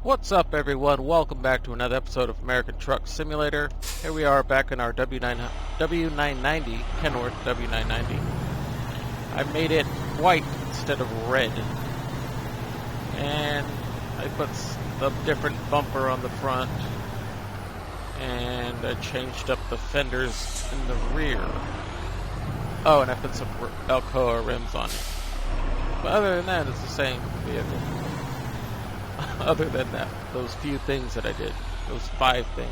What's up, everyone? Welcome back to another episode of American Truck Simulator. Here we are back in our W990, Kenworth W990. I made it white instead of red. And I put a different bumper on the front. And I changed up the fenders in the rear. Oh, and I put some Alcoa rims on it. But other than that, it's the same vehicle. Other than that, those few things that I did, those 5 things,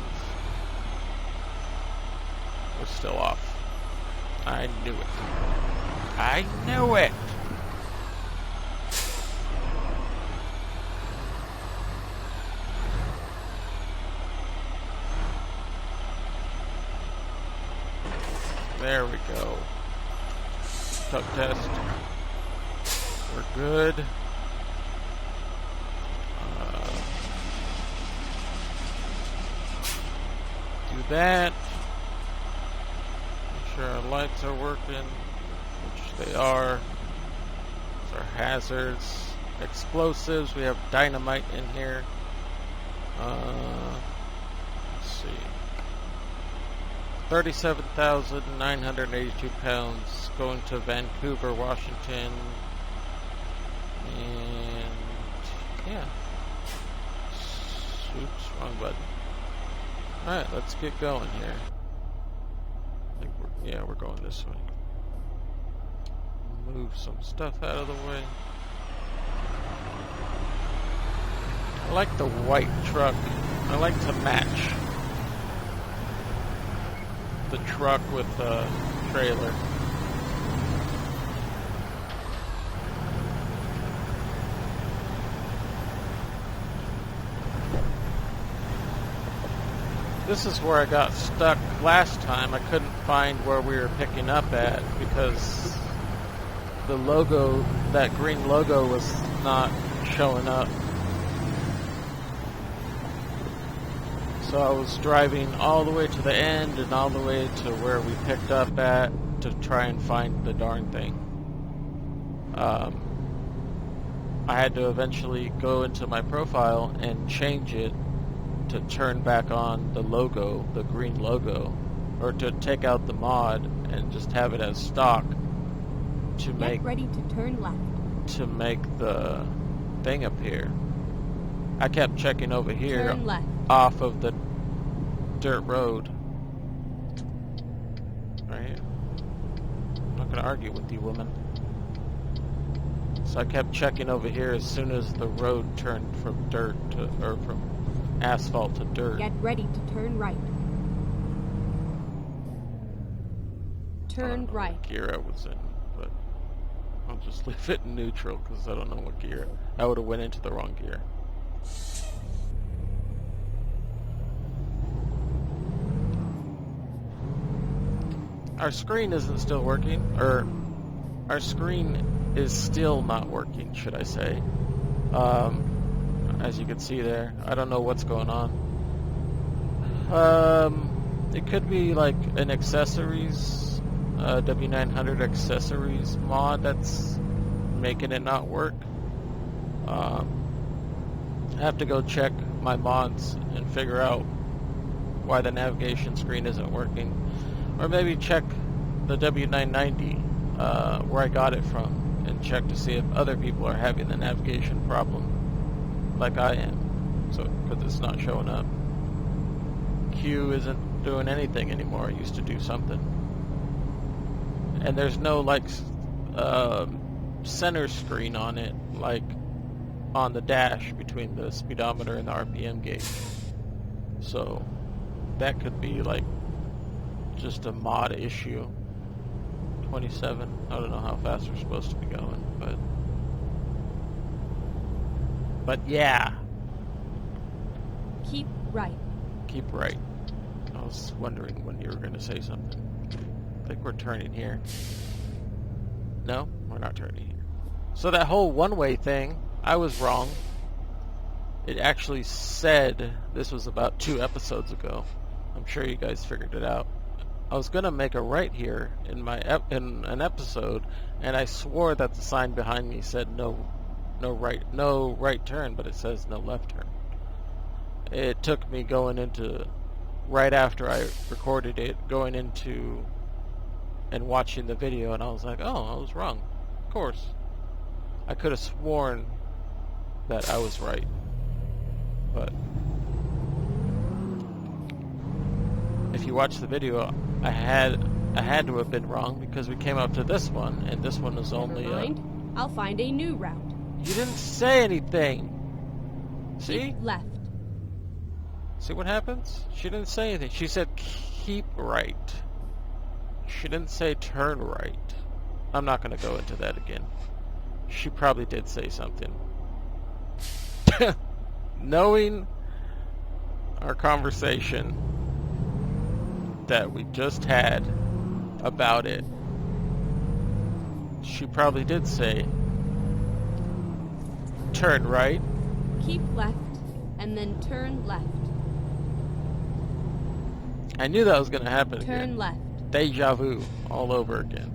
were still off. I knew it. I knew it! There we go. Tug test. We're good. Do that. Make sure our lights are working, which they are. These are hazards. Explosives. We have dynamite in here. Let's see. 37,982 pounds going to Vancouver, Washington. And yeah. Oops, wrong button. Alright, let's get going here. I think we're going this way. Move some stuff out of the way. I like the white truck. I like to match the truck with the trailer. This is where I got stuck last time. I couldn't find where we were picking up at because the logo, that green logo, was not showing up. So I was driving all the way to the end and all the way to where we picked up at to try and find the darn thing. I had to eventually go into my profile and change it to turn back on the logo, the green logo, or to take out the mod and just have it as stock to make ready to turn left. To make the thing appear. I kept checking over here Turn left. off of the dirt road. Right here. I'm not gonna argue with you, woman. So I kept checking over here as soon as the road turned from dirt to, or from asphalt to dirt. Get ready to turn right. Turn right. What gear I was in, but I'll just leave it in neutral because I don't know what gear. I would have went into the wrong gear. Our screen isn't still working, or our screen is still not working, should I say. As you can see there, I don't know what's going on. It could be like an accessories, W900 accessories mod that's making it not work. I have to go check my mods and figure out why the navigation screen isn't working. Or maybe check the W990, where I got it from, and check to see if other people are having the navigation problem like I am, so because it's not showing up. Q isn't doing anything anymore. It used to do something, and there's no like center screen on it, like on the dash between the speedometer and the RPM gauge. So that could be like just a mod issue. 27. I don't know how fast we're supposed to be going, but yeah. Keep right. Keep right. I was wondering when you were going to say something. I think we're turning here. No, we're not turning here. So that whole one-way thing, I was wrong. It actually said, this was about 2 episodes ago. I'm sure you guys figured it out. I was going to make a right here in an episode, and I swore that the sign behind me said no right turn, but it says no left turn. it took me going into, right after I recorded it, going into and watching the video, and I was like, oh, I was wrong. Of course. I could have sworn that I was right. But if you watch the video, I had to have been wrong because we came up to this one, and this one was only Never mind. I'll find a new route. You didn't say anything. See? Keep left. See what happens? She didn't say anything. She said keep right. She didn't say turn right. I'm not going to go into that again. She probably did say something. Knowing our conversation that we just had about it, she probably did say turn right. Keep left, and then turn left. I knew that was going to happen again. Turn left. Deja vu all over again.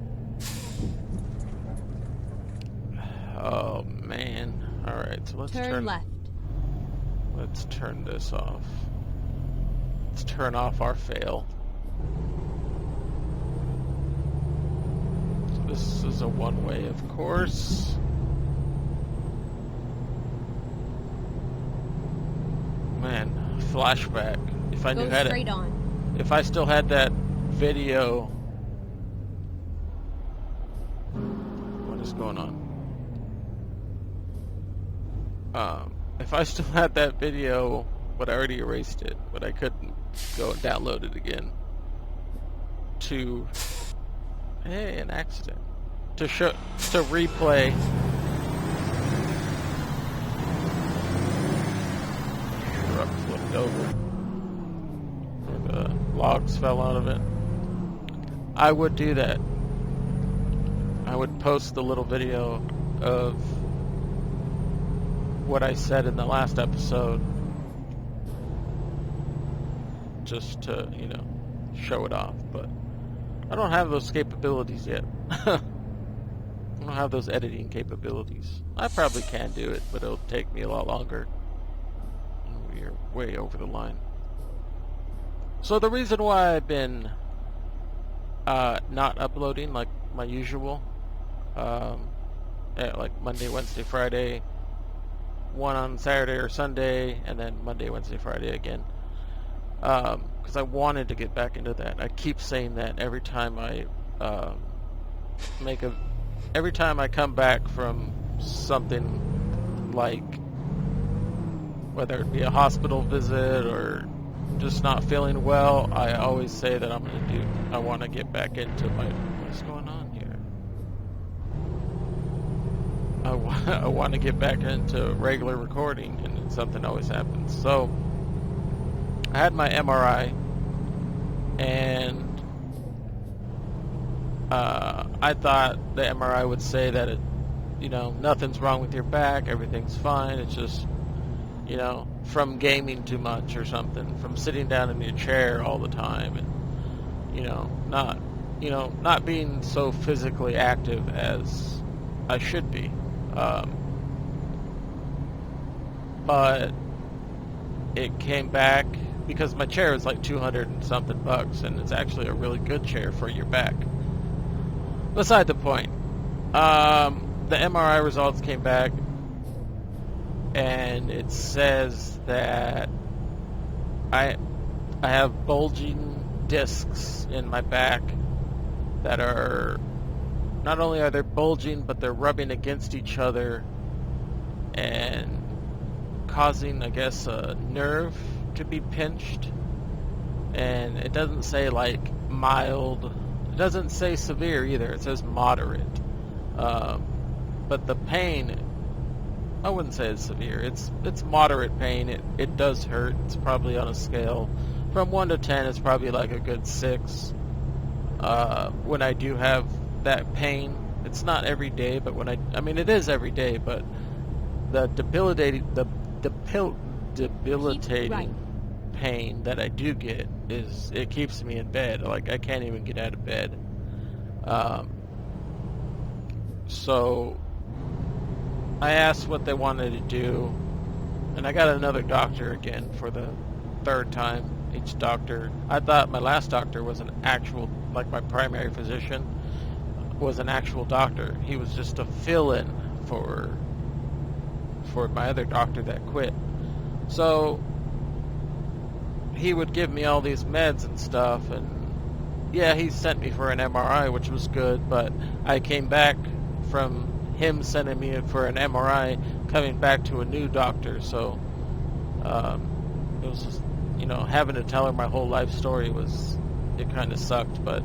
Oh man. Alright, so let's turn left. Let's turn this off. Let's turn off our fail. So this is a one-way, of course. Man, flashback. If I knew how to. Straight on. If I still had that video. What is going on? If I still had that video, but I already erased it, but I couldn't go and download it again. Hey, an accident. To replay. Truck flipped over. The logs fell out of it. I would do that. I would post the little video of what I said in the last episode, just to, show it off, but I don't have those capabilities yet. I don't have those editing capabilities. I probably can do it, but it'll take me a lot longer. We're way over the line. So the reason why I've been not uploading like my usual, like Monday, Wednesday, Friday, one on Saturday or Sunday, and then Monday, Wednesday, Friday again. Because I wanted to get back into that. I keep saying that every time I every time I come back from something, like whether it be a hospital visit or just not feeling well, I always say that I want to get back into what's going on here? I want to get back into regular recording, and something always happens. So I had my MRI, and I thought the MRI would say that nothing's wrong with your back, everything's fine. It's just from gaming too much or something, from sitting down in your chair all the time, and not being so physically active as I should be. But it came back because my chair is like $200 and something bucks, and it's actually a really good chair for your back. Beside the point, the MRI results came back, and it says that I have bulging discs in my back that are, not only are they bulging, but they're rubbing against each other and causing, I guess, a nerve to be pinched. And it doesn't say like mild, it doesn't say severe either, it says moderate. But the pain, I wouldn't say it's severe, it's moderate pain. It does hurt. It's probably on a scale from 1 to 10, it's probably like a good 6. When I do have that pain, it's not every day, but I mean it is every day, but the debilitating right. pain that I do get it keeps me in bed. Like I can't even get out of bed. So I asked what they wanted to do, And I got another doctor again for the third time. Each doctor, I thought my last doctor was an actual, like my primary physician was an actual doctor. He was just a fill-in for my other doctor that quit. So he would give me all these meds and stuff, and yeah, he sent me for an MRI, which was good, but I came back from him sending me for an MRI, coming back to a new doctor, so it was just, having to tell her my whole life story it kind of sucked, but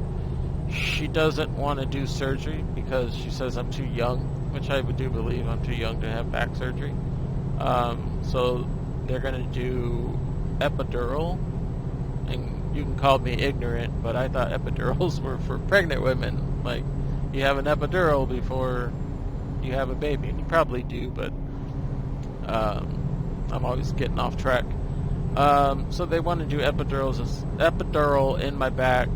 she doesn't want to do surgery because she says I'm too young, which I do believe I'm too young to have back surgery. So they're going to do epidural, and you can call me ignorant, but I thought epidurals were for pregnant women. Like, you have an epidural before you have a baby, and you probably do, but I'm always getting off track. So they want to do epidural in my back,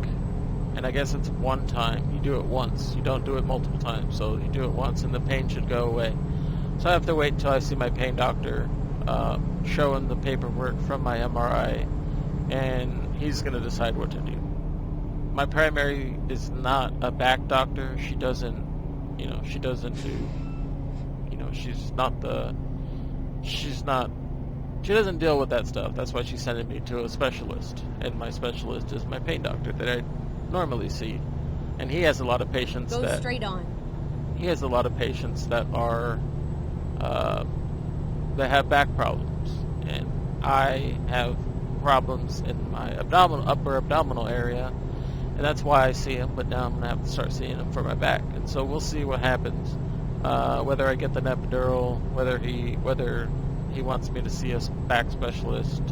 and I guess it's one time. You do it once. You don't do it multiple times. So you do it once, and the pain should go away. So I have to wait until I see my pain doctor, show him the paperwork from my MRI, and he's going to decide what to do. My primary is not a back doctor. She doesn't she doesn't deal with that stuff. That's why she's sending me to a specialist, and my specialist is my pain doctor that I normally see, and he has a lot of patients Go straight on. He has a lot of patients that are that have back problems, and I have problems in my upper abdominal area, and that's why I see him. But now I'm gonna have to start seeing him for my back, and so we'll see what happens. Whether I get the epidural, whether he wants me to see a back specialist,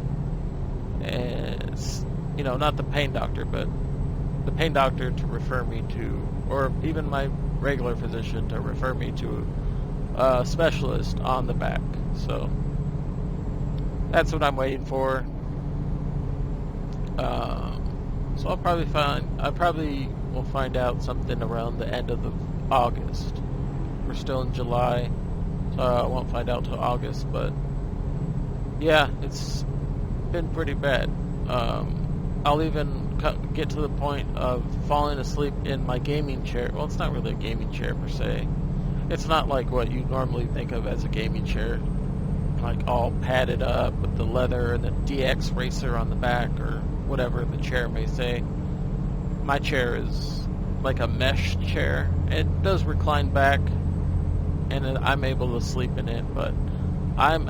and not the pain doctor, but the pain doctor to refer me to, or even my regular physician to refer me to a specialist on the back. So that's what I'm waiting for. So I probably will find out something around the end of August. We're still in July, so I won't find out till August, but yeah, it's been pretty bad. I'll even get to the point of falling asleep in my gaming chair. Well, it's not really a gaming chair per se. It's not like what you normally think of as a gaming chair, like all padded up with the leather and the DX racer on the back, or whatever the chair may say. My chair is like a mesh chair. It does recline back, and I'm able to sleep in it, but I'm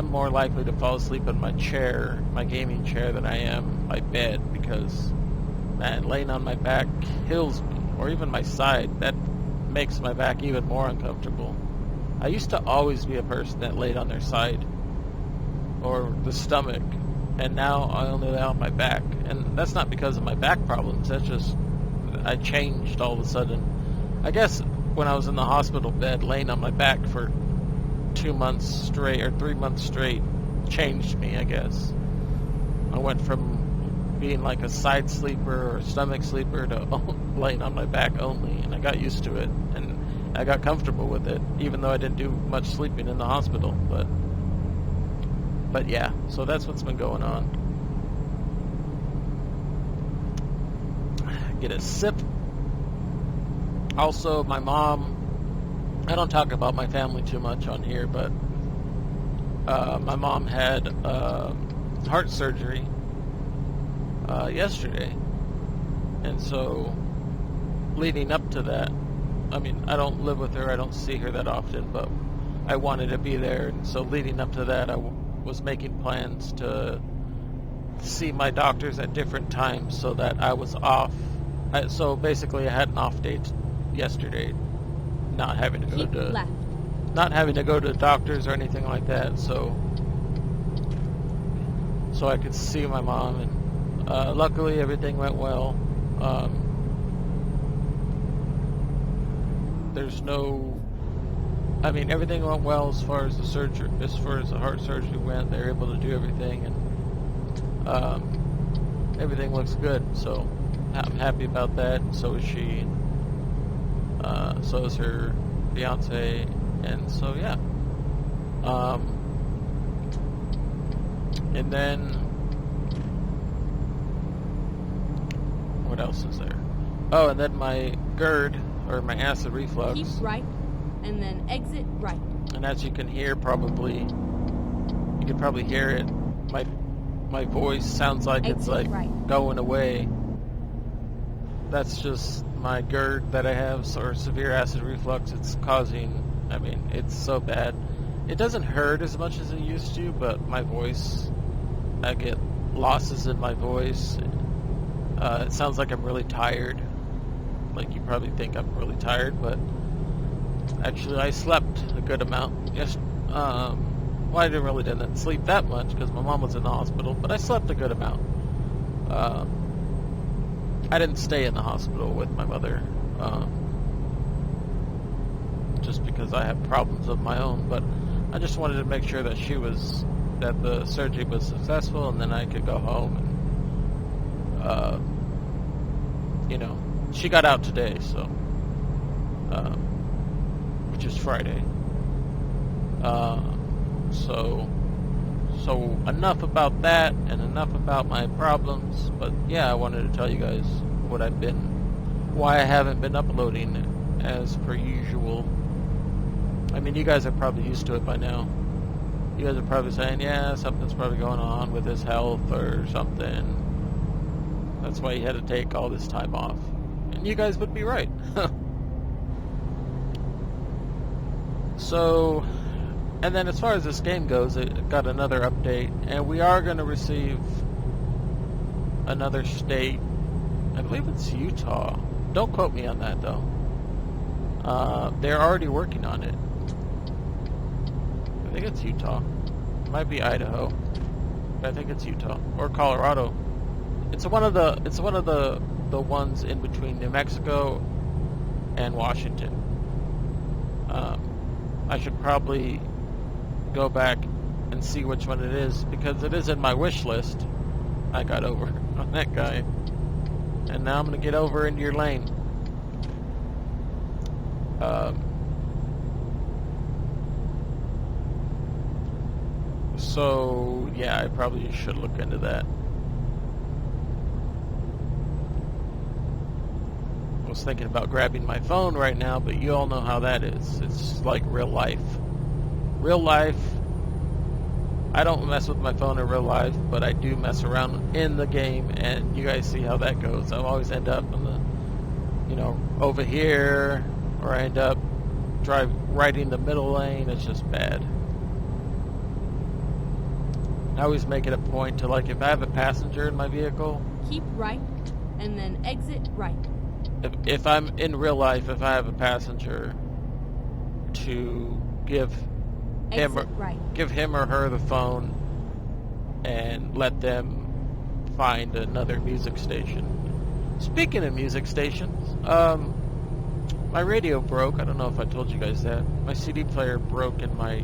more likely to fall asleep in my chair, my gaming chair, than I am my bed, because, man, laying on my back kills me, or even my side. That makes my back even more uncomfortable. I used to always be a person that laid on their side, or the stomach, and now I only lay on my back. And that's not because of my back problems, that's just, I changed all of a sudden. I guess when I was in the hospital bed, laying on my back for 2 months straight, or 3 months straight, changed me, I guess. I went from being like a side sleeper or stomach sleeper to laying on my back only, and I got used to it, and I got comfortable with it, even though I didn't do much sleeping in the hospital. But yeah, so that's what's been going on. Get a sip. Also, my mom, I don't talk about my family too much on here, but my mom had heart surgery yesterday, and so leading up to that, I mean, I don't live with her, I don't see her that often, but I wanted to be there, and so leading up to that, I was making plans to see my doctors at different times so that I was off. So basically I had an off date yesterday, not having to go to doctors or anything like that, so I could see my mom, and luckily everything went well. Everything went well as far as the surgery, as far as the heart surgery went. They were able to do everything, and everything looks good, so I'm happy about that, and so is she. So is her fiance, and so yeah. And then, what else is there? Oh, and then my GERD, or my acid reflux. Keep right, and then exit right. And as you can hear, probably, you can probably hear it. My voice sounds like Exit it's like right. going away. That's just my GERD that I have, or severe acid reflux. It's causing, I mean, it's so bad. It doesn't hurt as much as it used to, but my voice, I get losses in my voice. It sounds like I'm really tired. Like, you probably think I'm really tired, but actually I slept a good amount. Yes, well, I didn't sleep that much because my mom was in the hospital, but I slept a good amount. I didn't stay in the hospital with my mother, just because I have problems of my own, but I just wanted to make sure that that the surgery was successful, and then I could go home and, you know, she got out today, so, which is Friday. So enough about that, and enough about my problems. But yeah, I wanted to tell you guys why I haven't been uploading as per usual. I mean, you guys are probably used to it by now. You guys are probably saying, yeah, something's probably going on with his health or something. That's why he had to take all this time off. And you guys would be right. So, and then as far as this game goes, it got another update, and we are going to receive another state. I believe it's Utah. Don't quote me on that, though. They're already working on it. I think it's Utah. It might be Idaho, but I think it's Utah or Colorado. It's one of the ones in between New Mexico and Washington. I should probably go back and see which one it is, because it is in my wish list. I got over on that guy, and now I'm gonna get over into your lane. So yeah, I probably should look into that. I was thinking about grabbing my phone right now, but you all know how that is. It's like real life. Real life, I don't mess with my phone in real life, but I do mess around in the game, and you guys see how that goes. I always end up in the, over here, or I end up riding the middle lane. It's just bad. I always make it a point to, like, if I have a passenger in my vehicle, keep right, and then exit right. If I'm in real life, if I have a passenger, to give him or her the phone and let them find another music station. Speaking of music stations, my radio broke. I don't know if I told you guys that. My CD player broke in my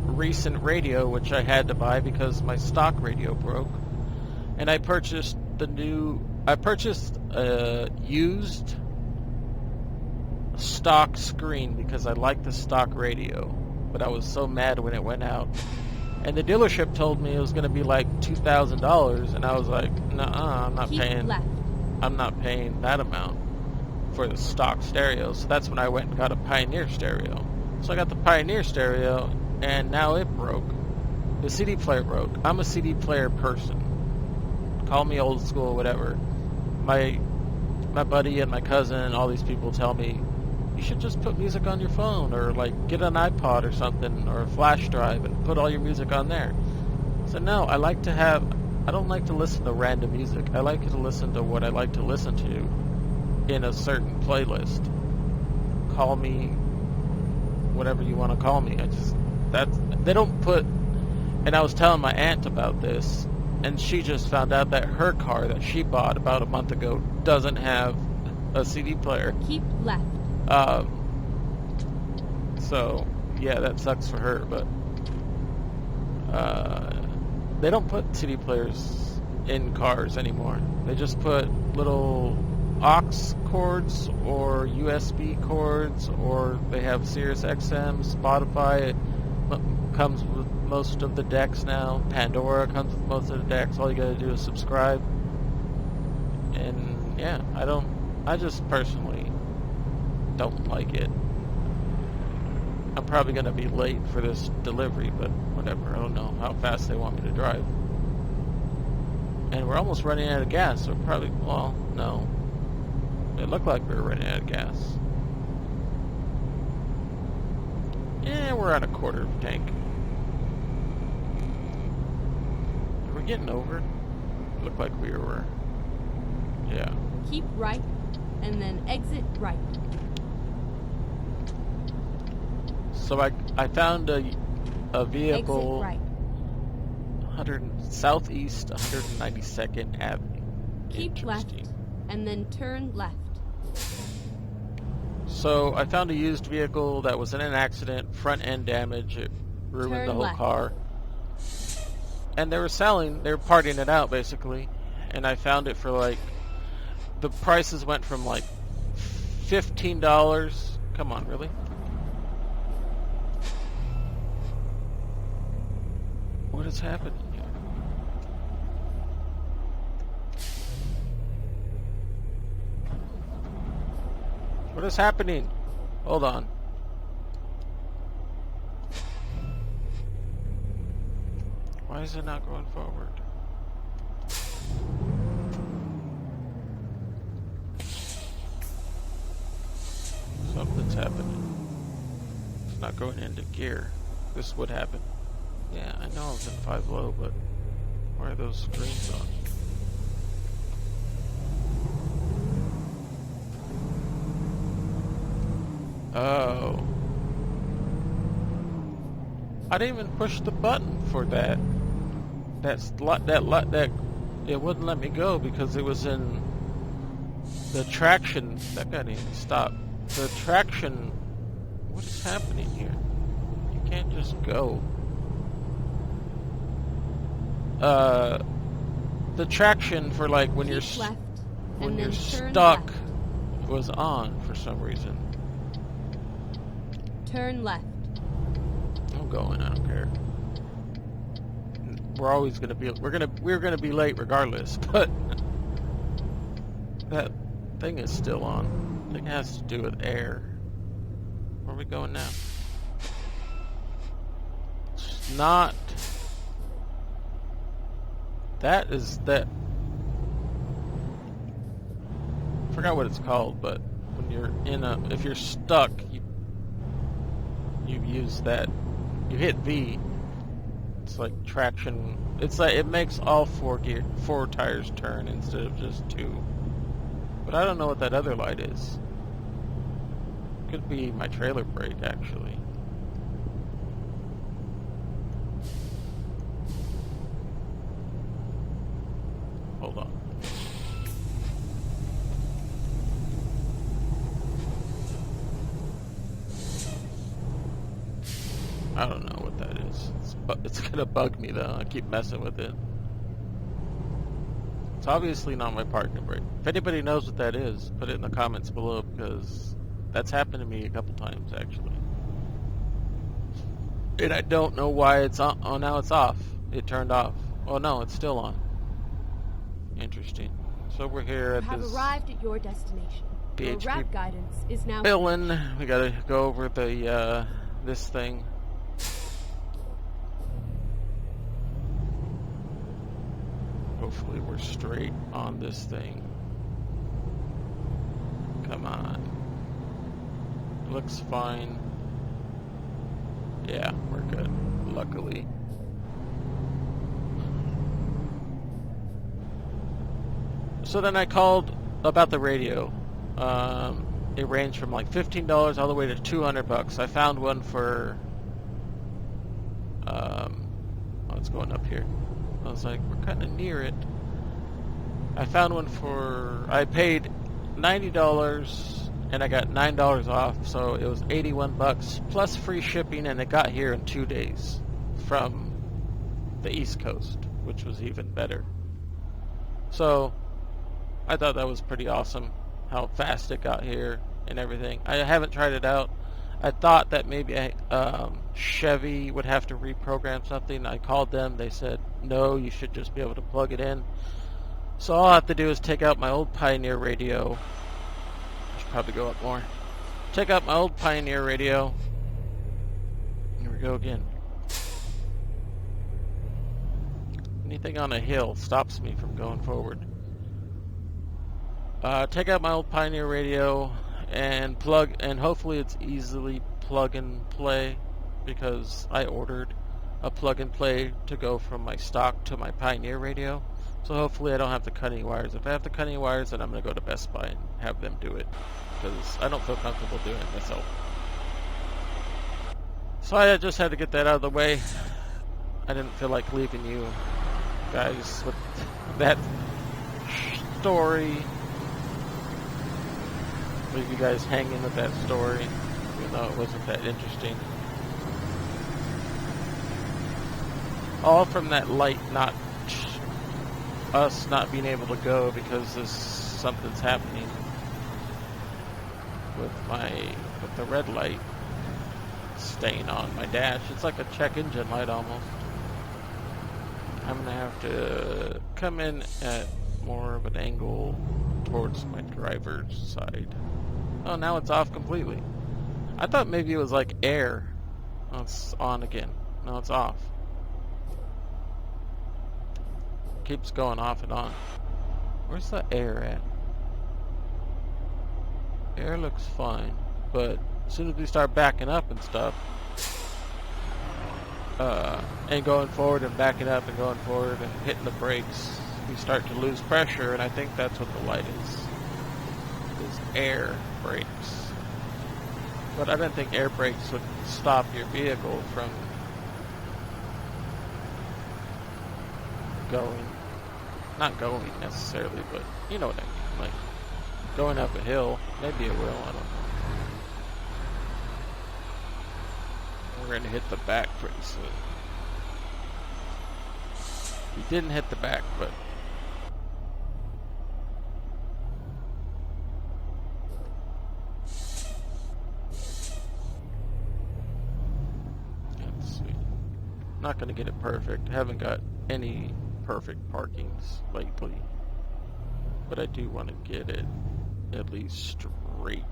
recent radio, which I had to buy because my stock radio broke. And I purchased a used stock screen because I like the stock radio, but I was so mad when it went out. And the dealership told me it was going to be like $2,000, and I was like, "Nuh-uh, I'm not paying that amount for the stock stereo." So that's when I went and got a Pioneer stereo. So I got the Pioneer stereo, and now it broke. The CD player broke. I'm a CD player person. Call me old school, whatever. My buddy and my cousin and all these people tell me, you should just put music on your phone, or like get an iPod or something, or a flash drive, and put all your music on there. So no, I don't like to listen to random music. I like to listen to what I like to listen to in a certain playlist. Call me whatever you want to call me. They don't put, and I was telling my aunt about this, and she just found out that her car that she bought about a month ago doesn't have a CD player. Keep left. So yeah, that sucks for her, but they don't put CD players in cars anymore. They just put little aux cords or USB cords, or they have Sirius XM, Spotify. It comes with most of the decks now. Pandora comes with most of the decks. All you gotta do is subscribe. And yeah, I just personally don't like it. I'm probably gonna be late for this delivery, but whatever. I don't know how fast they want me to drive. And we're almost running out of gas, so probably, well, no. It looked like we were running out of gas. Yeah, we're on a quarter of a tank. Are we getting over? It looked like we were. Yeah. Keep right, and then exit right. So I found a vehicle. Exit right. Southeast 192nd Avenue. Keep left, and then turn left. So I found a used vehicle that was in an accident, front end damage, it ruined Turn the whole left. car. And they were partying it out basically. And I found it for like, the prices went from like $15. Come on, really? What is happening here? What is happening? Hold on. Why is it not going forward? Something's happening. It's not going into gear. This would happen. Yeah, I know I was in 5 low, but why are those screens on? Oh. I didn't even push the button for that. That it wouldn't let me go because it was in the traction. That guy needs to stop. The traction. What is happening here? You can't just go. The traction for like when you're left, when you're turn stuck left. was on for some reason. Turn left. I'm going. I don't care. We're always gonna be. We're gonna be late regardless. But that thing is still on. I think it has to do with air. Where are we going now? It's not. That is that. I forgot what it's called, but when you're if you're stuck, you use that. You hit V. It's like traction. It's like it makes all four tires turn instead of just 2. But I don't know what that other light is. Could be my trailer brake, actually. Hold on. I don't know what that is. It's gonna bug me though. I keep messing with it. It's obviously not my parking brake. If anybody knows what that is, put it in the comments below because that's happened to me a couple times actually. And I don't know why it's on. Oh, now it's off. It turned off. Oh no, it's still on. Interesting. So we're here at You have this arrived at your destination. Your PHP route guidance is now Billin. We gotta go over the this thing. Hopefully we're straight on this thing. Come on. Looks fine. Yeah, we're good. Luckily. So then I called about the radio. It ranged from like $15 all the way to $200. I found one for oh, it's going up here. I was like, we're kind of near it. I found one for, I paid $90 and I got $9 off, so it was $81 plus free shipping, and it got here in 2 days from the East Coast, which was even better. So I thought that was pretty awesome. how fast it got here and everything. I haven't tried it out. I thought that maybe Chevy would have to reprogram something. I called them. They said, no, you should just be able to plug it in. So all I have to do is take out my old Pioneer radio. I should probably go up more. Take out my old Pioneer radio. Here we go again. Anything on a hill stops me from going forward. Take out my old Pioneer radio and plug, and hopefully it's easily plug and play, because I ordered a plug and play to go from my stock to my Pioneer radio. So hopefully I don't have to cut any wires. If I have to cut any wires, then I'm going to go to Best Buy and have them do it, because I don't feel comfortable doing it myself. So I just had to get that out of the way. I didn't feel like leaving you guys with that story. Leave you guys hanging with that story, even though it wasn't that interesting. All from that light, not us not being able to go because something's happening with the red light staying on my dash. It's like a check engine light almost. I'm gonna have to come in at more of an angle towards my driver's side. Oh, now it's off completely. I thought maybe it was like air. Oh, it's on again. No, it's off. Keeps going off and on. Where's the air at? Air looks fine, but as soon as we start backing up and stuff, and going forward and backing up and going forward and hitting the brakes, we start to lose pressure, and I think that's what the light is air brakes. But I didn't think air brakes would stop your vehicle from going. Not going necessarily, but you know what I mean. Like going up a hill. Maybe it will, I don't know. We're going to hit the back pretty soon. We didn't hit the back, but let's see. Not going to get it perfect. Haven't got any perfect parkings lately, but I do want to get it at least straight.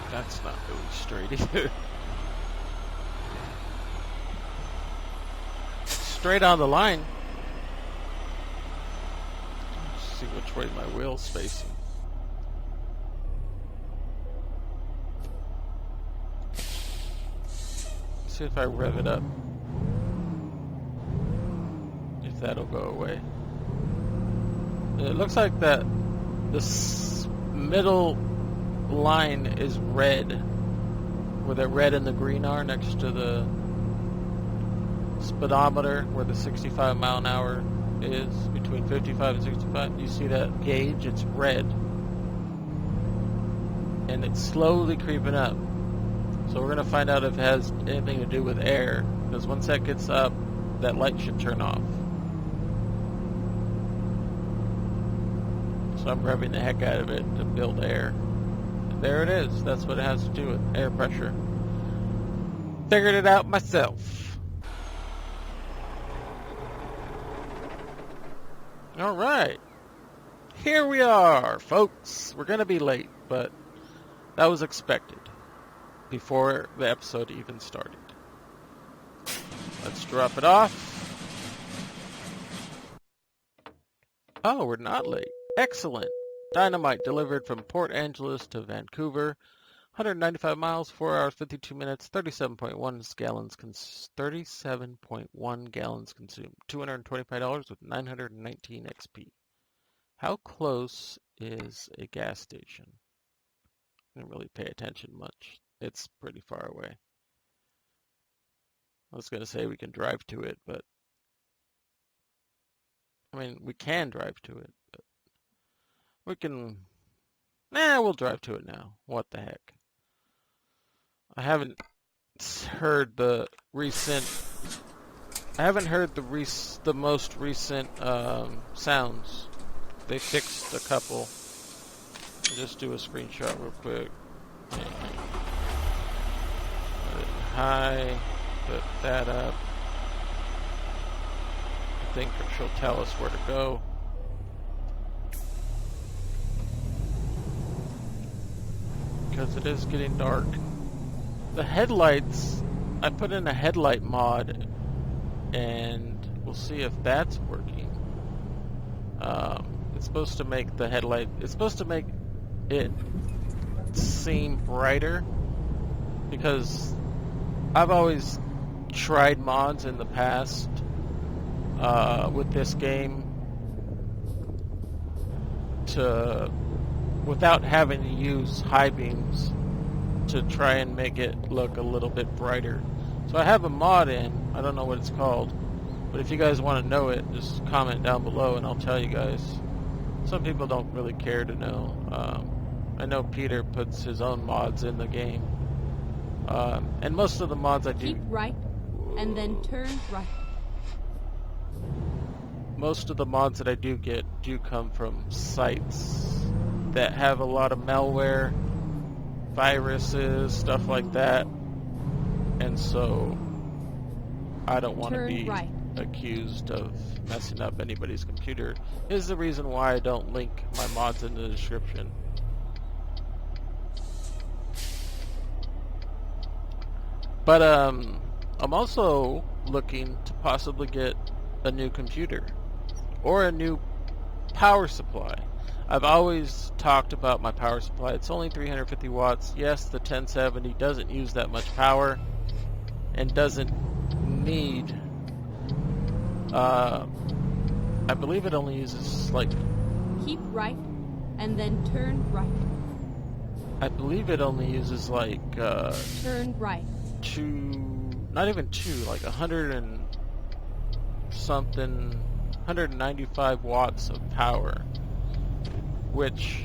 That's not really straight either. Straight on the line. Let's see which way my wheel's facing. Let's see if I rev it up. If that'll go away. It looks like that this middle line is red, where the red and the green are next to the speedometer, where the 65 mile an hour is, between 55 and 65. You see that gauge? It's red, and it's slowly creeping up. So we're going to find out if it has anything to do with air, because once that gets up, that light should turn off. So I'm revving the heck out of it to build air. There it is. That's what it has to do with air pressure. Figured it out myself. All right. Here we are, folks. We're going to be late, but that was expected before the episode even started. Let's drop it off. Oh, we're not late. Excellent. Dynamite delivered from Port Angeles to Vancouver. 195 miles, 4 hours, 52 minutes, 37.1 gallons consumed. $225 with 919 XP. How close is a gas station? I didn't really pay attention much. It's pretty far away. I was going to say we can drive to it, but I mean, we can drive to it, but we can, we'll drive to it now. What the heck? I haven't heard the most recent sounds. They fixed a couple. I'll just do a screenshot real quick. Put it high, put that up. I think she'll tell us where to go. Because it is getting dark. The headlights, I put in a headlight mod, and we'll see if that's working. It's supposed to make the headlight, it's supposed to make it seem brighter, because I've always tried mods in the past with this game without having to use high beams to try and make it look a little bit brighter. So I have a mod in, I don't know what it's called, but if you guys want to know it, just comment down below and I'll tell you guys. Some people don't really care to know. I know Peter puts his own mods in the game. And most of the mods I do... Keep right, and then turn right. Most of the mods that I do get do come from sites that have a lot of malware, viruses, stuff like that. And so I don't want to be accused of messing up anybody's computer. This is the reason why I don't link my mods in the description. But I'm also looking to possibly get a new computer or a new power supply. I've always talked about my power supply. It's only 350 watts. Yes, the 1070 doesn't use that much power and doesn't need, I believe it only uses like... Keep right, and then turn right. I believe it only uses like, turn right. Not even like 100 and something, 195 watts of power, which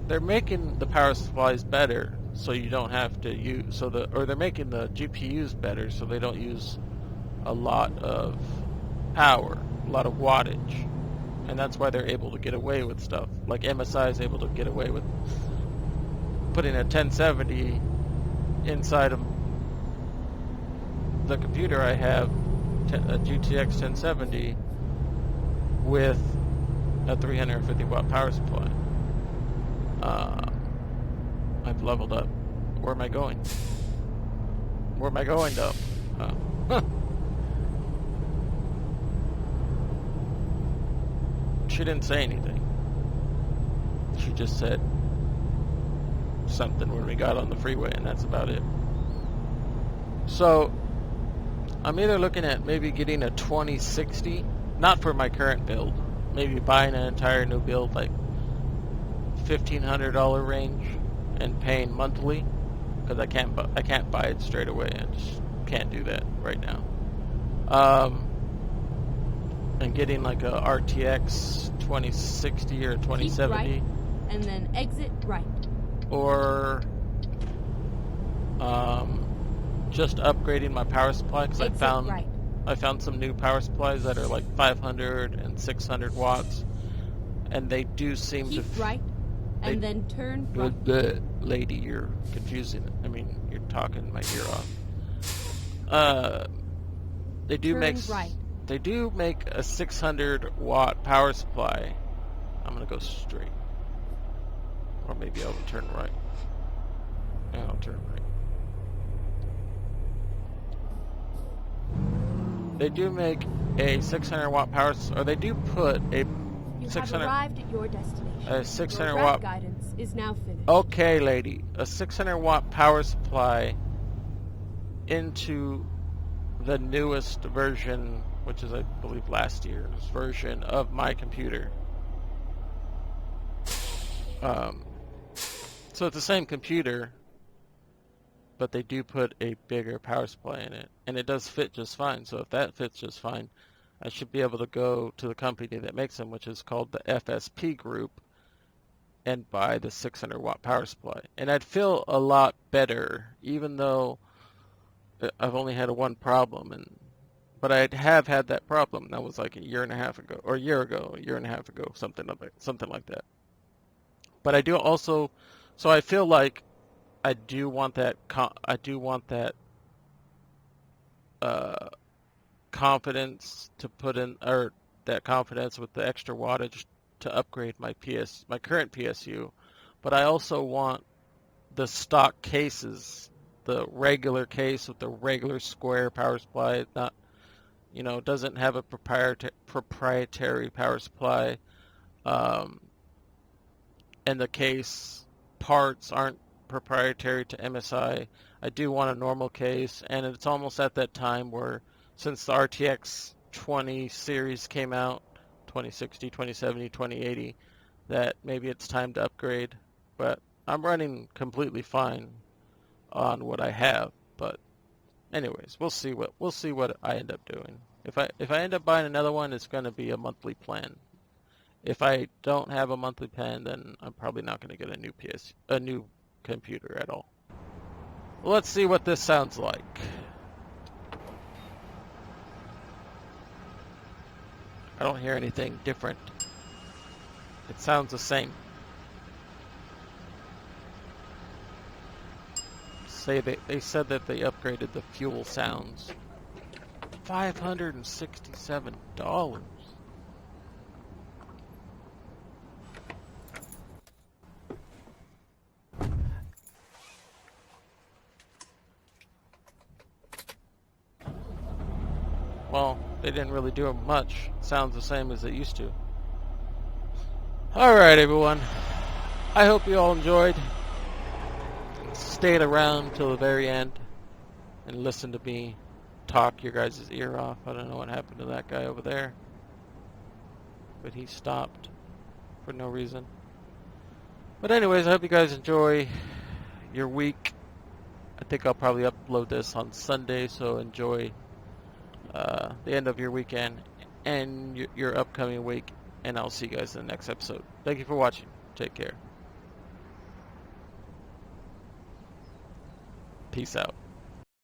they're making the power supplies better so you don't have to use, or they're making the GPUs better so they don't use a lot of power, a lot of wattage, and that's why they're able to get away with stuff. Like MSI is able to get away with putting a 1070 inside of the computer I have, a GTX 1070 with a 350 watt power supply. I've leveled up. Where am I going? Where am I going, though? She didn't say anything. She just said something when we got on the freeway, and that's about it. So I'm either looking at maybe getting a 2060, not for my current build, maybe buying an entire new build, like $1,500 range, and paying monthly, because I can't buy it straight away. I just can't do that right now. And getting like a RTX 2060 or 2070. Keep right, and then exit right. Or just upgrading my power supply, because I found some new power supplies that are like 500 and 600 watts, and they do seem Keep right, and then turn right. Lady, you're confusing it. I mean, you're talking my ear off. They do make a 600 watt power supply. I'm gonna go straight, or maybe I'll turn right. Yeah, I'll turn right. They do make a 600 watt power, or they do put a You 600. have arrived at your destination. A 600 your watt guidance is now finished. Okay, lady, a 600 watt power supply into the newest version, which is I believe last year's version of my computer. So it's the same computer, but they do put a bigger power supply in it, and it does fit just fine. So if that fits just fine, I should be able to go to the company that makes them, which is called the FSP Group, and buy the 600 watt power supply. And I'd feel a lot better, even though I've only had one problem, but I have had that problem. That was like a year and a half ago, or a year and a half ago, something like that. But I do also, so I feel like I do want that confidence to put in, or that confidence with the extra wattage to upgrade my current PSU. But I also want the stock cases, the regular case with the regular square power supply, not, doesn't have a proprietary power supply, and the case parts aren't proprietary to MSI. I do want a normal case, and it's almost at that time where, since the RTX 20 series came out, 2060, 2070, 2080, that maybe it's time to upgrade. But I'm running completely fine on what I have. But anyways, we'll see what I end up doing. If I end up buying another one, it's going to be a monthly plan. If I don't have a monthly plan, then I'm probably not going to get a new computer at all. Well, let's see what this sounds like. I don't hear anything different. It sounds the same. They said that they upgraded the fuel sounds. $567. Well, they didn't really do much. It sounds the same as it used to. Alright, everyone. I hope you all enjoyed. Stayed around till the very end and listened to me talk your guys' ear off. I don't know what happened to that guy over there, but he stopped for no reason. But anyways, I hope you guys enjoy your week. I think I'll probably upload this on Sunday, so enjoy the end of your weekend and your upcoming week, and I'll see you guys in the next episode. Thank you for watching. Take care. Peace out.